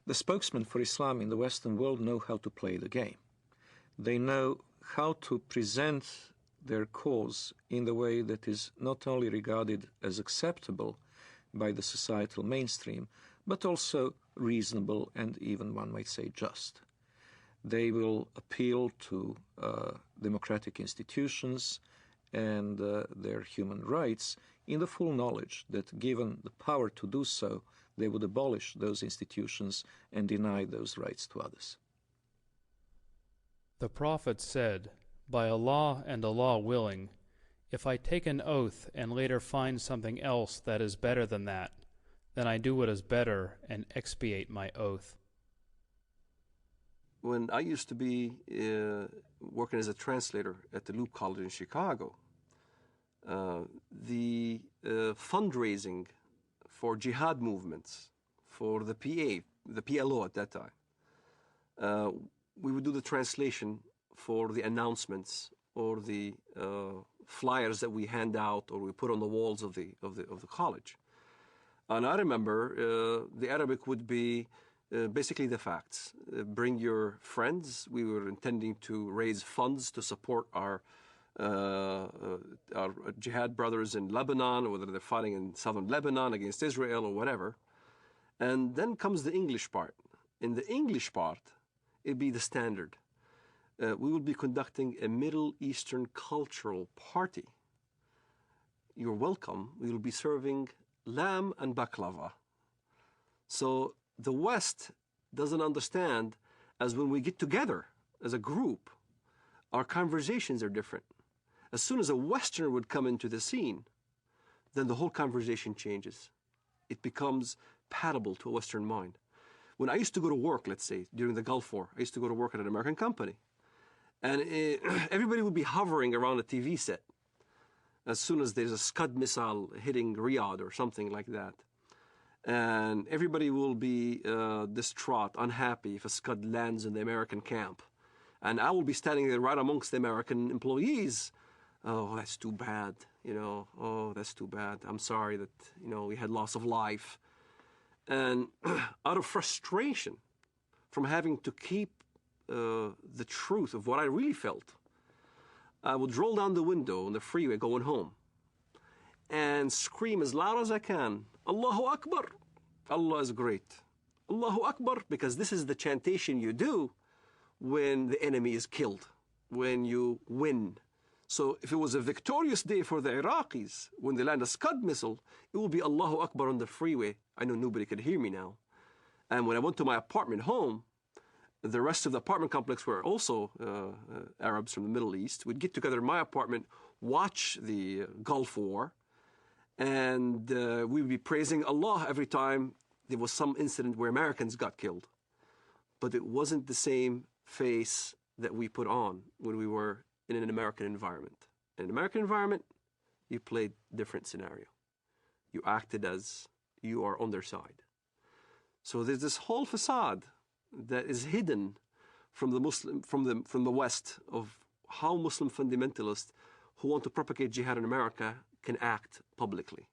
The spokesmen for Islam in the Western world know how to play the game. They know how to present their cause in the way that is not only regarded as acceptable by the societal mainstream, but also reasonable and even, one might say, just. They will appeal to democratic institutions and their human rights in the full knowledge that, given the power to do so, they would abolish those institutions and deny those rights to others. The Prophet said, "By Allah and Allah willing, if I take an oath and later find something else that is better than that, then I do what is better and expiate my oath." When I used to be working as a translator at the Loop College in Chicago, the fundraising for jihad movements, for the PLO at that time, we would do the translation for the announcements or the flyers that we hand out or we put on the walls of the college. And I remember the Arabic would be basically the facts. Bring your friends. We were intending to raise funds to support our jihad brothers in Lebanon, whether they're fighting in southern Lebanon against Israel or whatever. And then comes the English part. In the English part, it'd be the standard. We will be conducting a Middle Eastern cultural party. You're welcome. We will be serving lamb and baklava. So the West doesn't understand, as when we get together as a group, our conversations are different. As soon as a Westerner would come into the scene, then the whole conversation changes. It becomes palatable to a Western mind. When I used to go to work, let's say, during the Gulf War, I used to go to work at an American company. And everybody would be hovering around a TV set as soon as there's a Scud missile hitting Riyadh or something like that. And everybody will be distraught, unhappy if a Scud lands in the American camp. And I will be standing there right amongst the American employees. Oh, that's too bad, oh, that's too bad. I'm sorry that, we had loss of life. And out of frustration from having to keep the truth of what I really felt, I would roll down the window on the freeway going home and scream as loud as I can, Allahu Akbar, Allah is great. Allahu Akbar, because this is the chantation you do when the enemy is killed, when you win. So if it was a victorious day for the Iraqis, when they land a Scud missile, it will be Allahu Akbar on the freeway. I know nobody could hear me now. And when I went to my apartment home, the rest of the apartment complex were also Arabs from the Middle East. We'd get together in my apartment, watch the Gulf War, and we'd be praising Allah every time there was some incident where Americans got killed. But it wasn't the same face that we put on when we were in an American environment. In an American environment, you played different scenario. You acted as you are on their side. So there's this whole facade that is hidden from the West of how Muslim fundamentalists who want to propagate jihad in America can act publicly.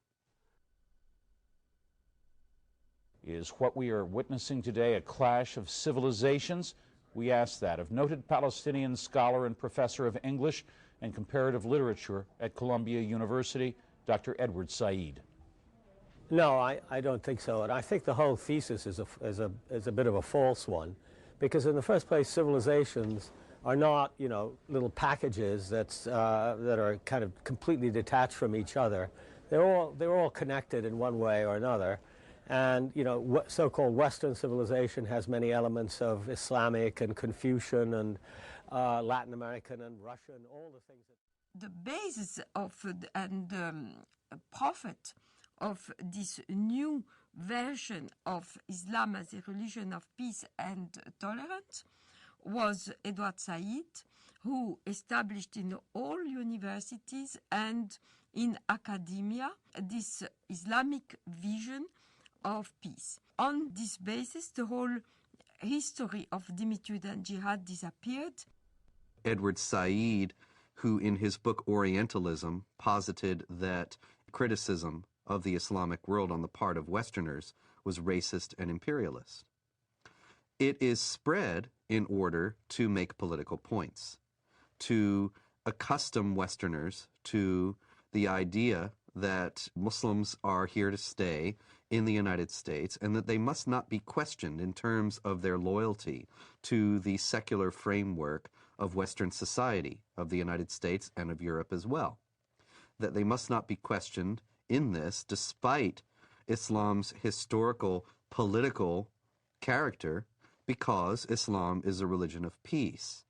Is what we are witnessing today a clash of civilizations? We ask that of noted Palestinian scholar and professor of English and comparative literature at Columbia University, Dr. Edward Said. No, I don't think so. And I think the whole thesis is a bit of a false one, because in the first place, civilizations are not, little packages that are kind of completely detached from each other. They're all connected in one way or another. And, so-called Western civilization has many elements of Islamic and Confucian and Latin American and Russian, all the things that... The basis of and prophet of this new version of Islam as a religion of peace and tolerance was Edward Said, who established in all universities and in academia this Islamic vision of peace. On this basis, the whole history of dhimmitude and jihad disappeared. Edward Said, who in his book Orientalism posited that criticism of the Islamic world on the part of Westerners was racist and imperialist. it is spread in order to make political points, to accustom Westerners to the idea that Muslims are here to stay in the United States and that they must not be questioned in terms of their loyalty to the secular framework of Western society, of the United States and of Europe as well. That they must not be questioned in this, despite Islam's historical, political character, because Islam is a religion of peace.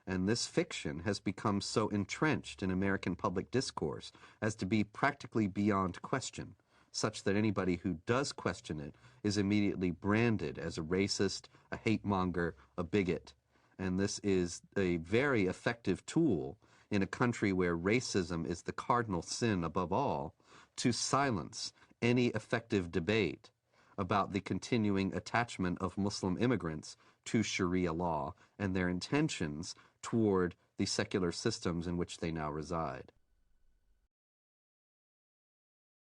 And this fiction has become so entrenched in American public discourse as to be practically beyond question, such that anybody who does question it is immediately branded as a racist, a hate monger, a bigot. And this is a very effective tool in a country where racism is the cardinal sin above all, to silence any effective debate about the continuing attachment of Muslim immigrants to Sharia law and their intentions toward the secular systems in which they now reside.